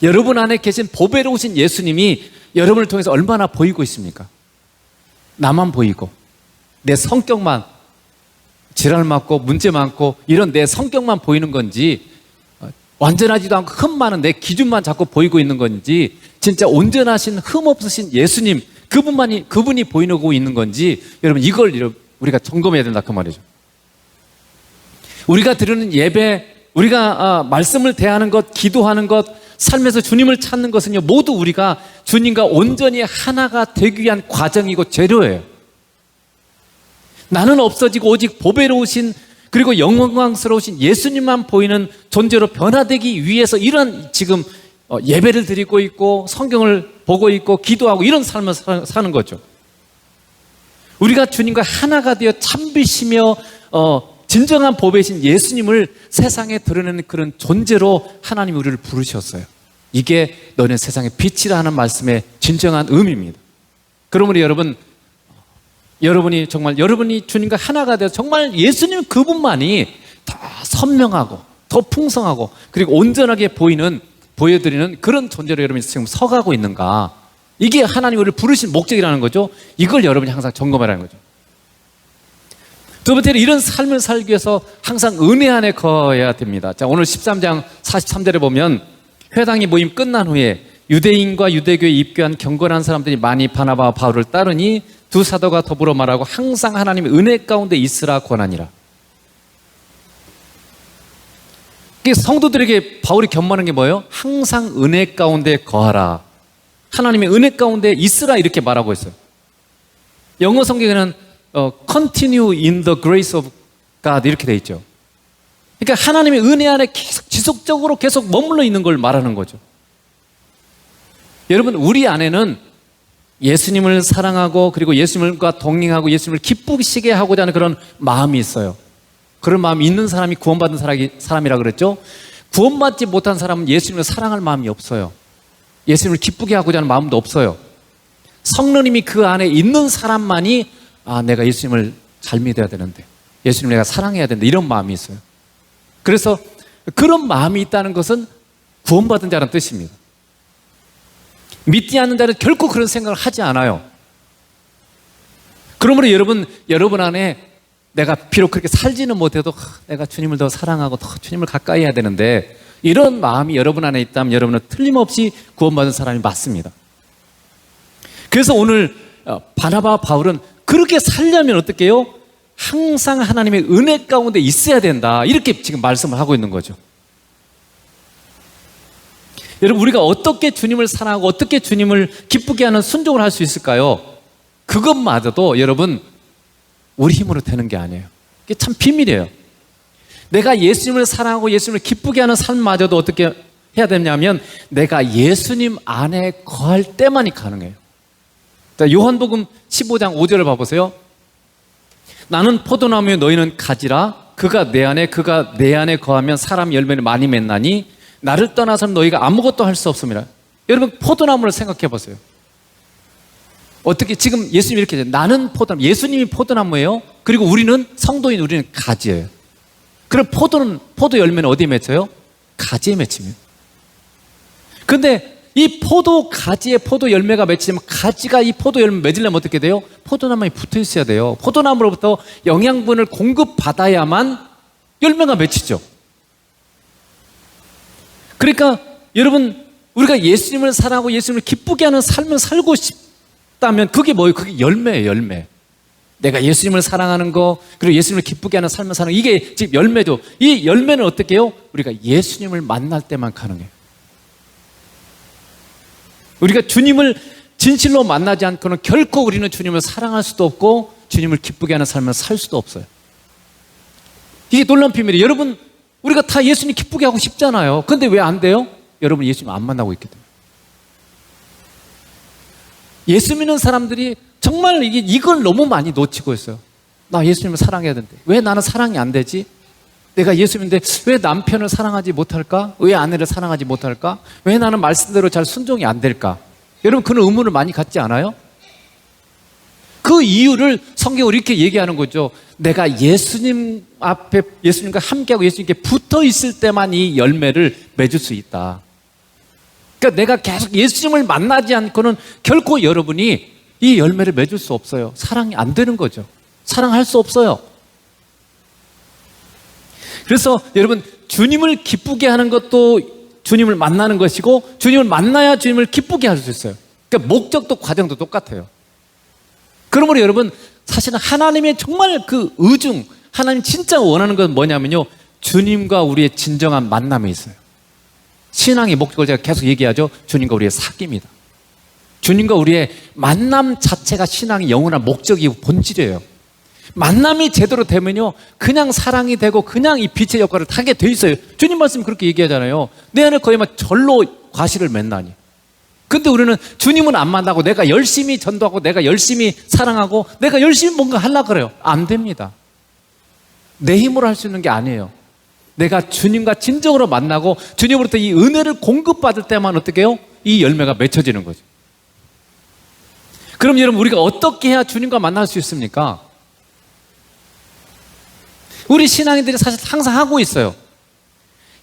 여러분 안에 계신 보배로우신 예수님이 여러분을 통해서 얼마나 보이고 있습니까? 나만 보이고, 내 성격만 지랄 많고 문제 많고 이런 내 성격만 보이는 건지, 완전하지도 않고 흠 많은 내 기준만 자꾸 보이고 있는 건지, 진짜 온전하신 흠 없으신 예수님, 그분이 보이고 있는 건지, 여러분 이걸 우리가 점검해야 된다 그 말이죠. 우리가 드리는 예배, 우리가 말씀을 대하는 것, 기도하는 것, 삶에서 주님을 찾는 것은요, 모두 우리가 주님과 온전히 하나가 되기 위한 과정이고 재료예요. 나는 없어지고 오직 보배로우신, 그리고 영광스러우신 예수님만 보이는 존재로 변화되기 위해서 이런 지금 예배를 드리고 있고, 성경을 보고 있고, 기도하고, 이런 삶을 사는 거죠. 우리가 주님과 하나가 되어 참비시며 진정한 보배신 예수님을 세상에 드러내는 그런 존재로 하나님이 우리를 부르셨어요. 이게 너는 세상의 빛이라 하는 말씀의 진정한 의미입니다. 그러므로 여러분이 주님과 하나가 되어 정말 예수님 그분만이 더 선명하고 더 풍성하고 그리고 온전하게 보여드리는 그런 존재로 여러분이 지금 서가고 있는가, 이게 하나님 우리를 부르신 목적이라는 거죠. 이걸 여러분이 항상 점검하라는 거죠. 두 번째로, 이런 삶을 살기 위해서 항상 은혜 안에 거해야 됩니다. 자, 오늘 13장 43절에 보면, 회당이 모임 끝난 후에 유대인과 유대교에 입교한 경건한 사람들이 많이 바나바와 바울을 따르니 두 사도가 더불어 말하고 항상 하나님의 은혜 가운데 있으라 권하니라. 성도들에게 바울이 견문하는 게 뭐예요? 항상 은혜 가운데 거하라, 하나님의 은혜 가운데 있으라, 이렇게 말하고 있어요. 영어 성경에는 continue in the grace of God 이렇게 돼 있죠. 그러니까 하나님의 은혜 안에 계속 지속적으로 계속 머물러 있는 걸 말하는 거죠. 여러분, 우리 안에는 예수님을 사랑하고 그리고 예수님과 동행하고 예수님을 기쁘시게 하고자 하는 그런 마음이 있어요. 그런 마음이 있는 사람이 구원받은 사람이라 그랬죠. 구원받지 못한 사람은 예수님을 사랑할 마음이 없어요. 예수님을 기쁘게 하고자 하는 마음도 없어요. 성령님이 그 안에 있는 사람만이 내가 예수님을 잘 믿어야 되는데, 예수님을 내가 사랑해야 되는데, 이런 마음이 있어요. 그래서 그런 마음이 있다는 것은 구원받은 자라는 뜻입니다. 믿지 않는 자는 결코 그런 생각을 하지 않아요. 그러므로 여러분 안에 내가 비록 그렇게 살지는 못해도 내가 주님을 더 사랑하고 더 주님을 가까이 해야 되는데, 이런 마음이 여러분 안에 있다면 여러분은 틀림없이 구원받은 사람이 맞습니다. 그래서 오늘 바나바와 바울은 그렇게 살려면 어떻게 해요? 항상 하나님의 은혜 가운데 있어야 된다, 이렇게 지금 말씀을 하고 있는 거죠. 여러분, 우리가 어떻게 주님을 사랑하고 어떻게 주님을 기쁘게 하는 순종을 할 수 있을까요? 그것마저도 여러분 우리 힘으로 되는 게 아니에요. 이게 참 비밀이에요. 내가 예수님을 사랑하고 예수님을 기쁘게 하는 삶마저도 어떻게 해야 되냐면 내가 예수님 안에 거할 때만이 가능해요. 자, 요한복음 15장 5절을 봐보세요. 나는 포도나무에 너희는 가지라. 그가 내 안에 거하면 사람 열매를 많이 맺나니 나를 떠나서는 너희가 아무것도 할 수 없습니다. 여러분, 포도나무를 생각해 보세요. 어떻게 지금 예수님이 이렇게 해요. 나는 포도나무, 예수님이 포도나무예요. 그리고 우리는 성도인, 우리는 가지예요. 그럼 포도 열매는 어디에 맺혀요? 가지에 맺힙니다. 그런데 이 포도 가지에 포도 열매가 맺히면 가지가 이 포도 열매 맺으려면 어떻게 돼요? 포도나무에 붙어 있어야 돼요. 포도나무로부터 영양분을 공급받아야만 열매가 맺히죠. 그러니까 여러분, 우리가 예수님을 사랑하고 예수님을 기쁘게 하는 삶을 살고 싶다면 그게 뭐예요? 그게 열매예요, 열매. 내가 예수님을 사랑하는 거, 그리고 예수님을 기쁘게 하는 삶을 사는 거, 이게 지금 열매죠. 이 열매는 어떻게 해요? 우리가 예수님을 만날 때만 가능해요. 우리가 주님을 진실로 만나지 않고는 결코 우리는 주님을 사랑할 수도 없고 주님을 기쁘게 하는 삶을 살 수도 없어요. 이게 놀라운 비밀이에요. 여러분, 우리가 다 예수님 기쁘게 하고 싶잖아요. 근데 왜 안 돼요? 여러분, 예수님 안 만나고 있기 때문에. 예수 믿는 사람들이 정말 이걸 너무 많이 놓치고 있어요. 나 예수님을 사랑해야 되는데 왜 나는 사랑이 안 되지? 내가 예수 믿는데 왜 남편을 사랑하지 못할까? 왜 아내를 사랑하지 못할까? 왜 나는 말씀대로 잘 순종이 안 될까? 여러분, 그런 의문을 많이 갖지 않아요? 그 이유를 성경으로 이렇게 얘기하는 거죠. 내가 예수님 앞에, 예수님과 함께하고 예수님께 붙어 있을 때만 이 열매를 맺을 수 있다. 그러니까 내가 계속 예수님을 만나지 않고는 결코 여러분이 이 열매를 맺을 수 없어요. 사랑이 안 되는 거죠. 사랑할 수 없어요. 그래서 여러분, 주님을 기쁘게 하는 것도 주님을 만나는 것이고 주님을 만나야 주님을 기쁘게 할 수 있어요. 그러니까 목적도 과정도 똑같아요. 그러므로 여러분, 사실은 하나님의 정말 그 의중, 하나님 진짜 원하는 건 뭐냐면요, 주님과 우리의 진정한 만남이 있어요. 신앙의 목적을 제가 계속 얘기하죠. 주님과 우리의 사귐이다. 주님과 우리의 만남 자체가 신앙의 영원한 목적이고 본질이에요. 만남이 제대로 되면요, 그냥 사랑이 되고 그냥 이 빛의 역할을 하게 돼 있어요. 주님 말씀이 그렇게 얘기하잖아요. 내 안에 거의 막 절로 과실을 맺나니. 근데 우리는 주님은 안 만나고 내가 열심히 전도하고 내가 열심히 사랑하고 내가 열심히 뭔가 하려고 그래요. 안 됩니다. 내 힘으로 할 수 있는 게 아니에요. 내가 주님과 진정으로 만나고 주님으로부터 이 은혜를 공급받을 때만 어떻게 해요? 이 열매가 맺혀지는 거죠. 그럼 여러분, 우리가 어떻게 해야 주님과 만날 수 있습니까? 우리 신앙인들이 사실 항상 하고 있어요.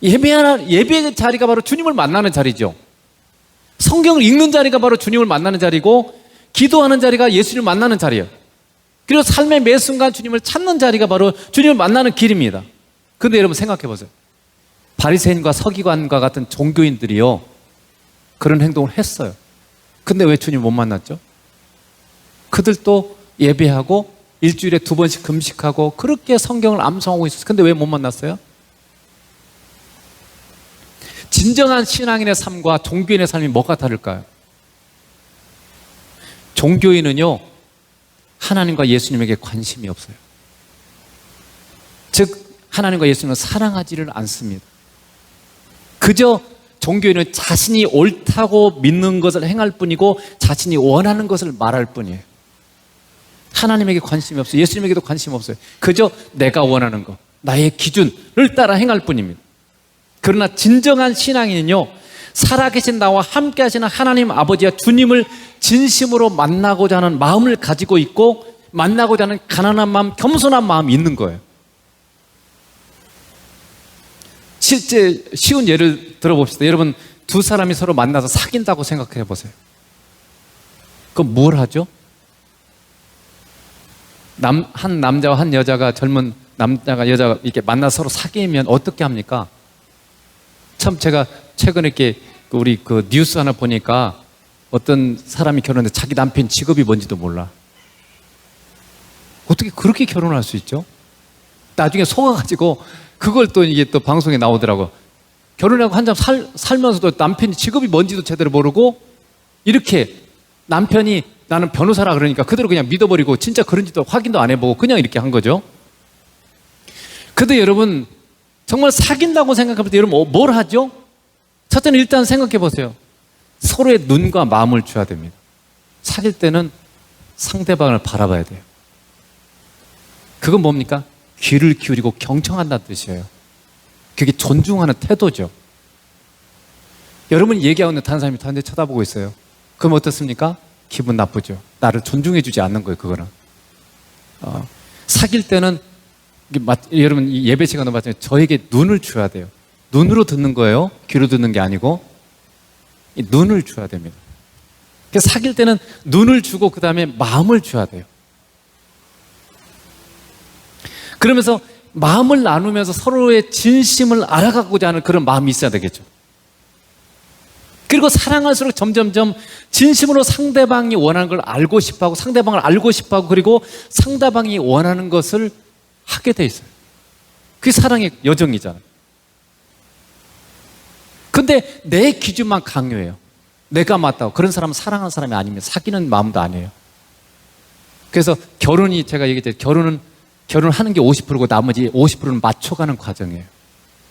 예배의 자리가 바로 주님을 만나는 자리죠. 성경을 읽는 자리가 바로 주님을 만나는 자리고 기도하는 자리가 예수님을 만나는 자리예요. 그리고 삶의 매 순간 주님을 찾는 자리가 바로 주님을 만나는 길입니다. 그런데 여러분, 생각해 보세요. 바리새인과 서기관과 같은 종교인들이요, 그런 행동을 했어요. 근데 왜 주님 못 만났죠? 그들도 예배하고 일주일에 2번씩 금식하고 그렇게 성경을 암송하고 있었어요. 근데 왜 못 만났어요? 진정한 신앙인의 삶과 종교인의 삶이 뭐가 다를까요? 종교인은요, 하나님과 예수님에게 관심이 없어요. 즉 하나님과 예수님은 사랑하지를 않습니다. 그저 종교인은 자신이 옳다고 믿는 것을 행할 뿐이고 자신이 원하는 것을 말할 뿐이에요. 하나님에게 관심이 없어요. 예수님에게도 관심이 없어요. 그저 내가 원하는 것, 나의 기준을 따라 행할 뿐입니다. 그러나 진정한 신앙인은요, 살아계신 나와 함께 하시는 하나님 아버지와 주님을 진심으로 만나고자 하는 마음을 가지고 있고, 만나고자 하는 가난한 마음, 겸손한 마음이 있는 거예요. 실제 쉬운 예를 들어봅시다. 여러분, 두 사람이 서로 만나서 사귄다고 생각해 보세요. 그럼 뭘 하죠? 한 남자와 한 여자가, 젊은 남자가 여자가 이렇게 만나서 서로 사귀면 어떻게 합니까? 참 제가 최근에 이렇게 우리 그 뉴스 하나 보니까 어떤 사람이 결혼했는데 자기 남편 직업이 뭔지도 몰라. 어떻게 그렇게 결혼할 수 있죠? 나중에 속아가지고 그걸 또 이게 또 방송에 나오더라고. 결혼하고 한참 살면서도 남편이 직업이 뭔지도 제대로 모르고, 이렇게 남편이 나는 변호사라 그러니까 그대로 그냥 믿어버리고 진짜 그런지도 확인도 안 해보고 그냥 이렇게 한 거죠. 근데 여러분, 정말 사귄다고 생각할 때 여러분 뭘 하죠? 첫째는 일단 생각해 보세요. 서로의 눈과 마음을 줘야 됩니다. 사귈 때는 상대방을 바라봐야 돼요. 그건 뭡니까? 귀를 기울이고 경청한다는 뜻이에요. 그게 존중하는 태도죠. 여러분이 얘기하고 있는 다른 사람이 다른데 쳐다보고 있어요. 그럼 어떻습니까? 기분 나쁘죠. 나를 존중해 주지 않는 거예요, 그거는. 사귈 때는 여러분 예배 시간도 마찬가지로 저에게 눈을 줘야 돼요. 눈으로 듣는 거예요. 귀로 듣는 게 아니고 눈을 줘야 됩니다. 그래서 사귈 때는 눈을 주고 그 다음에 마음을 줘야 돼요. 그러면서 마음을 나누면서 서로의 진심을 알아가고자 하는 그런 마음이 있어야 되겠죠. 그리고 사랑할수록 점점점 진심으로 상대방이 원하는 걸 알고 싶어하고, 상대방을 알고 싶어하고, 그리고 상대방이 원하는 것을 하게 돼 있어요. 그게 사랑의 여정이잖아요. 근데 내 기준만 강요해요. 내가 맞다고. 그런 사람은 사랑하는 사람이 아니면 사귀는 마음도 아니에요. 그래서 결혼이, 제가 얘기했죠. 결혼하는 게 50%고 나머지 50%는 맞춰가는 과정이에요.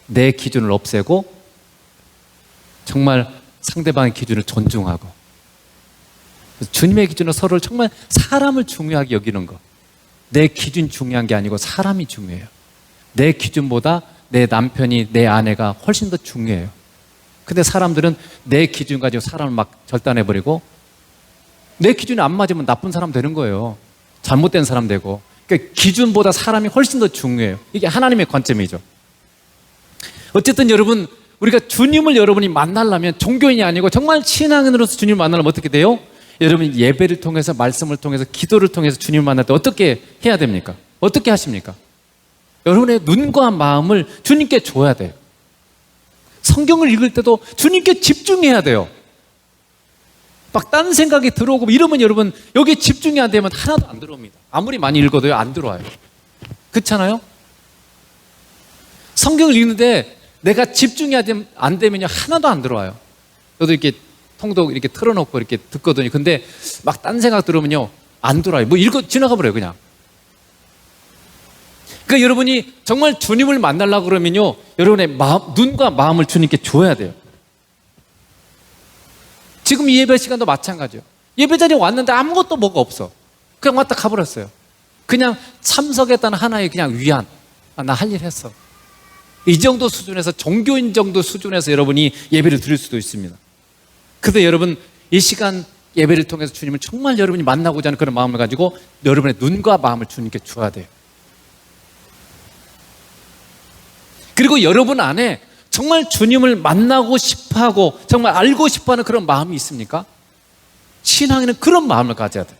내 기준을 없애고 정말 상대방의 기준을 존중하고, 주님의 기준으로 서로를 정말 사람을 중요하게 여기는 거. 내 기준 중요한 게 아니고 사람이 중요해요. 내 기준보다 내 남편이, 내 아내가 훨씬 더 중요해요. 근데 사람들은 내 기준 가지고 사람을 막 절단해버리고, 내 기준이 안 맞으면 나쁜 사람 되는 거예요. 잘못된 사람 되고. 그러니까 기준보다 사람이 훨씬 더 중요해요. 이게 하나님의 관점이죠. 어쨌든 여러분, 우리가 주님을 여러분이 만나려면 종교인이 아니고 정말 신앙인으로서 주님을 만나려면 어떻게 돼요? 여러분이 예배를 통해서, 말씀을 통해서, 기도를 통해서 주님을 만날 때 어떻게 해야 됩니까? 어떻게 하십니까? 여러분의 눈과 마음을 주님께 줘야 돼요. 성경을 읽을 때도 주님께 집중해야 돼요. 막 딴 생각이 들어오고 이러면 여러분 여기에 집중이 안 되면 하나도 안 들어옵니다. 아무리 많이 읽어도요, 안 들어와요. 그렇잖아요? 성경을 읽는데 내가 집중이 안 되면요, 하나도 안 들어와요. 저도 이렇게 통독 이렇게 틀어놓고 이렇게 듣거든요. 근데 막 딴 생각 들으면요, 안 들어와요. 뭐 읽어 지나가 버려요, 그냥. 그러니까 여러분이 정말 주님을 만나려고 그러면요, 여러분의 눈과 마음을 주님께 줘야 돼요. 지금 이 예배 시간도 마찬가지예요. 예배 자리에 왔는데 아무것도 뭐가 없어. 그냥 왔다 가버렸어요. 그냥 참석했다는 하나의 그냥 위안. 나 할 일 했어. 이 정도 수준에서, 종교인 정도 수준에서 여러분이 예배를 드릴 수도 있습니다. 그런데 여러분, 이 시간 예배를 통해서 주님을 정말 여러분이 만나고자 하는 그런 마음을 가지고 여러분의 눈과 마음을 주님께 줘야 돼요. 그리고 여러분 안에 정말 주님을 만나고 싶어하고 정말 알고 싶어하는 그런 마음이 있습니까? 신앙인은 그런 마음을 가져야 돼요.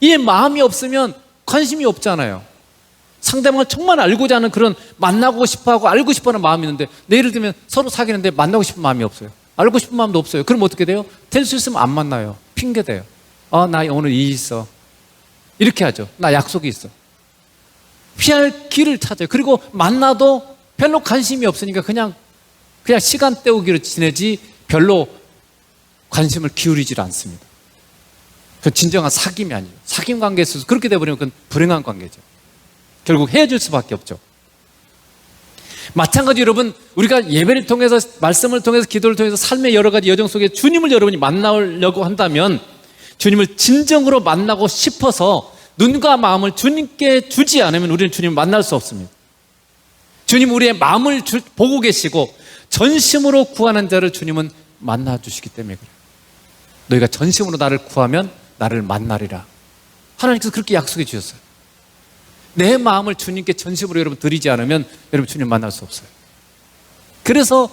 이 마음이 없으면 관심이 없잖아요. 상대방을 정말 알고자 하는 그런, 만나고 싶어하고 알고 싶어하는 마음이 있는데, 예를 들면 서로 사귀는데 만나고 싶은 마음이 없어요. 알고 싶은 마음도 없어요. 그럼 어떻게 돼요? 될 수 있으면 안 만나요. 핑계대요. 나 오늘 일 있어. 이렇게 하죠. 나 약속이 있어. 피할 길을 찾아요. 그리고 만나도 별로 관심이 없으니까 그냥 시간 때우기로 지내지 별로 관심을 기울이질 않습니다. 그 진정한 사귐이 아니에요. 사귐 관계에 있어서 그렇게 돼버리면 그건 불행한 관계죠. 결국 헤어질 수밖에 없죠. 마찬가지 여러분, 우리가 예배를 통해서, 말씀을 통해서, 기도를 통해서 삶의 여러 가지 여정 속에 주님을 여러분이 만나려고 한다면, 주님을 진정으로 만나고 싶어서 눈과 마음을 주님께 주지 않으면 우리는 주님을 만날 수 없습니다. 주님 우리의 마음을 보고 계시고 전심으로 구하는 자를 주님은 만나 주시기 때문에 그래요. 너희가 전심으로 나를 구하면 나를 만나리라. 하나님께서 그렇게 약속해 주셨어요. 내 마음을 주님께 전심으로 여러분 드리지 않으면 여러분 주님 만날 수 없어요. 그래서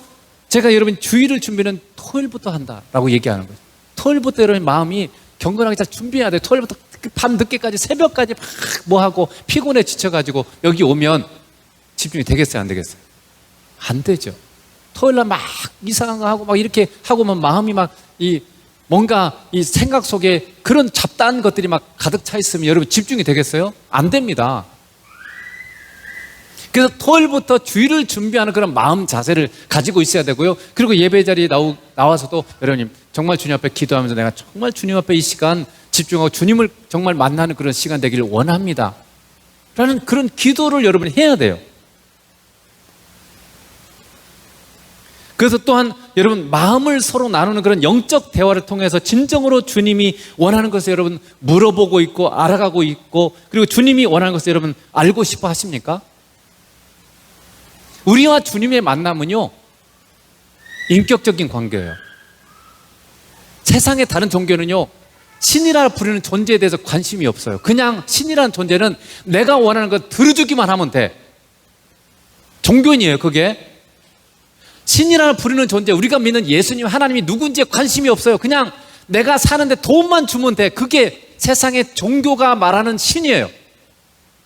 제가 여러분 주일을 준비는 토요일부터 한다라고 얘기하는 거죠. 토요일부터 여러분 마음이 경건하게 잘 준비해야 돼요. 토요일부터 밤 늦게까지 새벽까지 막 뭐하고 피곤해 지쳐가지고 여기 오면 집중이 되겠어요? 안 되겠어요? 안 되죠. 토요일날 막 이상한 거 하고 막 이렇게 하고만 마음이 막 뭔가 이 생각 속에 그런 잡다한 것들이 막 가득 차 있으면 여러분 집중이 되겠어요? 안 됩니다. 그래서 토요일부터 주일을 준비하는 그런 마음 자세를 가지고 있어야 되고요. 그리고 예배 자리에 나와서도 여러분님 정말 주님 앞에 기도하면서 내가 정말 주님 앞에 이 시간 집중하고 주님을 정말 만나는 그런 시간 되기를 원합니다 라는 그런 기도를 여러분이 해야 돼요. 그래서 또한 여러분 마음을 서로 나누는 그런 영적 대화를 통해서 진정으로 주님이 원하는 것을 여러분 물어보고 있고 알아가고 있고, 그리고 주님이 원하는 것을 여러분 알고 싶어 하십니까? 우리와 주님의 만남은요 인격적인 관계예요. 세상의 다른 종교는요 신이라 부르는 존재에 대해서 관심이 없어요. 그냥 신이라는 존재는 내가 원하는 것 들어주기만 하면 돼. 종교인이에요. 그게 신이라 부르는 존재, 우리가 믿는 예수님 하나님이 누군지에 관심이 없어요. 그냥 내가 사는데 돈만 주면 돼. 그게 세상의 종교가 말하는 신이에요.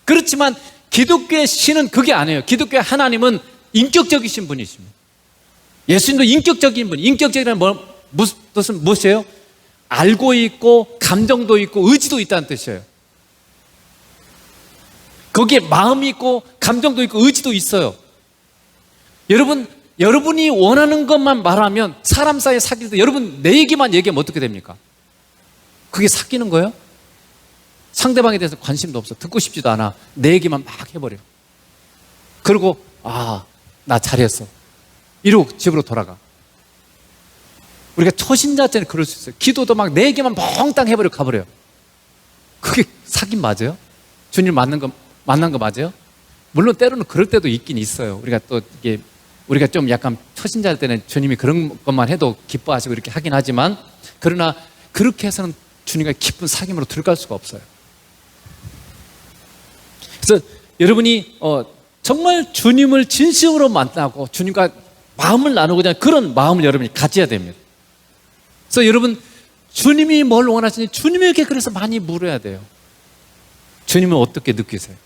그렇지만 기독교의 신은 그게 아니에요. 기독교의 하나님은 인격적이신 분이십니다. 예수님도 인격적인 분. 인격적이라는 뜻은 무엇이에요? 알고 있고 감정도 있고 의지도 있다는 뜻이에요. 거기에 마음이 있고 감정도 있고 의지도 있어요. 여러분이 원하는 것만 말하면 사람 사이에 사귈 때 여러분 내 얘기만 얘기하면 어떻게 됩니까? 그게 사귀는 거예요? 상대방에 대해서 관심도 없어. 듣고 싶지도 않아. 내 얘기만 막 해버려. 그리고 나 잘했어 이러고 집으로 돌아가. 우리가 초신자 때는 그럴 수 있어요. 기도도 막 내 얘기만 몽땅 해버리고 가버려요. 그게 사귐 맞아요? 주님 만난 거 맞아요? 물론 때로는 그럴 때도 있긴 있어요. 우리가 좀 약간 초신자일 때는 주님이 그런 것만 해도 기뻐하시고 이렇게 하긴 하지만, 그러나 그렇게 해서는 주님과 깊은 사귐으로 들어갈 수가 없어요. 그래서 여러분이 정말 주님을 진심으로 만나고 주님과 마음을 나누고자 하는 그런 마음을 여러분이 가져야 됩니다. 그래서 여러분 주님이 뭘 원하시는지 주님에게 그래서 많이 물어야 돼요. 주님은 어떻게 느끼세요?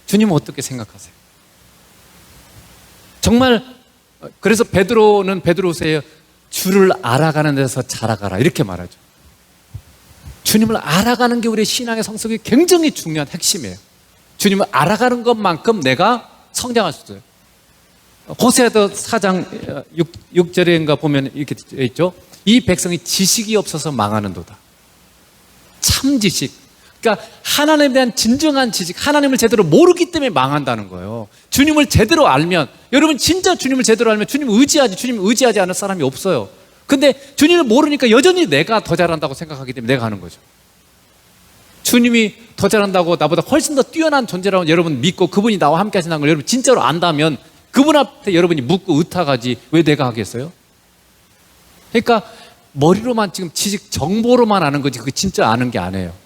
주님은 어떻게 생각하세요? 정말 그래서 베드로는 베드로서예요. 주를 알아가는 데서 자라가라 이렇게 말하죠. 주님을 알아가는 게 우리의 신앙의 성숙이 굉장히 중요한 핵심이에요. 주님을 알아가는 것만큼 내가 성장할 수 있어요. 호세아서 4장 6절인가 보면 이렇게 되어 있죠. 이 백성이 지식이 없어서 망하는도다. 참 지식. 그러니까 하나님에 대한 진정한 지식, 하나님을 제대로 모르기 때문에 망한다는 거예요. 주님을 제대로 알면, 여러분 진짜 주님을 제대로 알면 주님 의지하지 않을 사람이 없어요. 근데 주님을 모르니까 여전히 내가 더 잘한다고 생각하기 때문에 내가 하는 거죠. 주님이 더 잘한다고 나보다 훨씬 더 뛰어난 존재라고 여러분 믿고 그분이 나와 함께 하신다는 걸 여러분 진짜로 안다면 그분 앞에 여러분이 묻고 의탁하지 왜 내가 하겠어요? 그러니까 머리로만 지금 지식 정보로만 아는 거지 그게 진짜 아는 게 아니에요.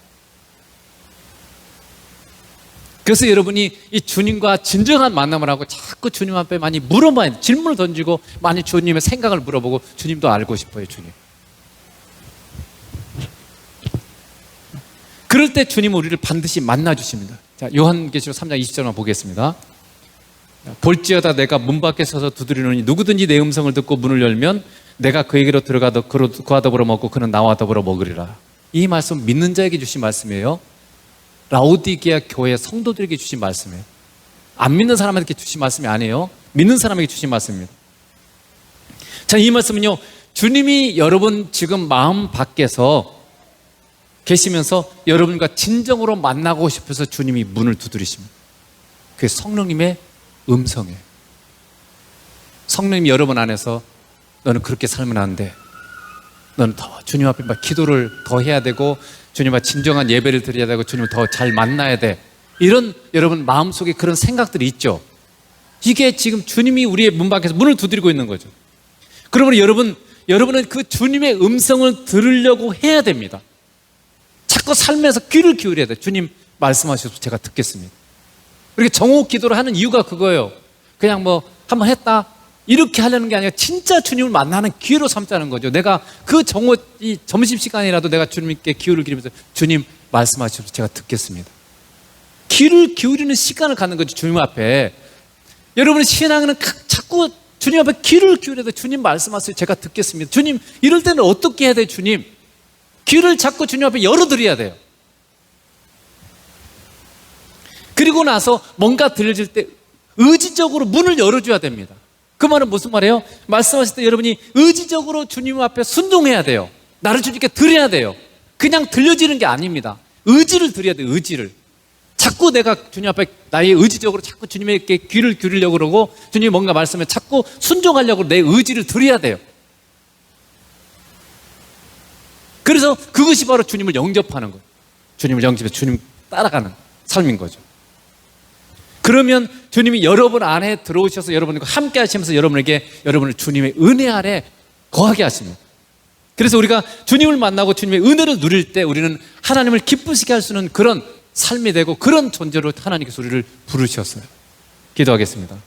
그래서 여러분이 이 주님과 진정한 만남을 하고 자꾸 주님 앞에 많이 물어봐야 돼요. 질문을 던지고 많이 주님의 생각을 물어보고 주님도 알고 싶어요. 주님. 그럴 때 주님은 우리를 반드시 만나 주십니다. 자, 요한계시록 3장 20절만 보겠습니다. 볼지어다 내가 문 밖에 서서 두드리노니 누구든지 내 음성을 듣고 문을 열면 내가 그에게로 들어가도 그와 더불어 먹고 그는 나와 더불어 먹으리라. 이 말씀 믿는 자에게 주신 말씀이에요. 라오디게아 교회 성도들에게 주신 말씀이에요. 안 믿는 사람에게 주신 말씀이 아니에요. 믿는 사람에게 주신 말씀입니다. 자, 이 말씀은요, 주님이 여러분 지금 마음 밖에서 계시면서 여러분과 진정으로 만나고 싶어서 주님이 문을 두드리십니다. 그게 성령님의 음성이에요. 성령님이 여러분 안에서 너는 그렇게 살면 안 돼. 너는 더 주님 앞에 막 기도를 더 해야 되고 주님 앞에 진정한 예배를 드려야 되고 주님을 더 잘 만나야 돼. 이런 여러분 마음속에 그런 생각들이 있죠. 이게 지금 주님이 우리의 문 밖에서 문을 두드리고 있는 거죠. 그러므로 여러분은 그 주님의 음성을 들으려고 해야 됩니다. 자꾸 삶에서 귀를 기울여야 돼요. 주님 말씀하셔서 제가 듣겠습니다. 이렇게 정오 기도를 하는 이유가 그거예요. 그냥 뭐 한번 했다 이렇게 하려는 게 아니라 진짜 주님을 만나는 기회로 삼자는 거죠. 내가 그 이 점심시간이라도 내가 주님께 귀를 기울이면서 주님 말씀하셔서 제가 듣겠습니다. 귀를 기울이는 시간을 갖는 거죠. 주님 앞에. 여러분의 신앙은 자꾸 주님 앞에 귀를 기울여서 주님 말씀하세요. 제가 듣겠습니다. 주님 이럴 때는 어떻게 해야 돼요? 주님 귀를 자꾸 주님 앞에 열어드려야 돼요. 그리고 나서 뭔가 들려질 때 의지적으로 문을 열어줘야 됩니다. 그 말은 무슨 말이에요? 말씀하실 때 여러분이 의지적으로 주님 앞에 순종해야 돼요. 나를 주님께 드려야 돼요. 그냥 들려지는 게 아닙니다. 의지를 드려야 돼요. 의지를. 자꾸 내가 주님 앞에 나의 의지적으로 자꾸 주님에게 귀를 기울이려고 그러고 주님이 뭔가 말씀에 자꾸 순종하려고 내 의지를 드려야 돼요. 그래서 그것이 바로 주님을 영접하는 거예요. 주님을 영접해서 주님 따라가는 삶인 거죠. 그러면 주님이 여러분 안에 들어오셔서 여러분과 함께 하시면서 여러분을 주님의 은혜 아래 거하게 하십니다. 그래서 우리가 주님을 만나고 주님의 은혜를 누릴 때 우리는 하나님을 기쁘시게 할 수 있는 그런 삶이 되고 그런 존재로 하나님께서 우리를 부르셨어요. 기도하겠습니다.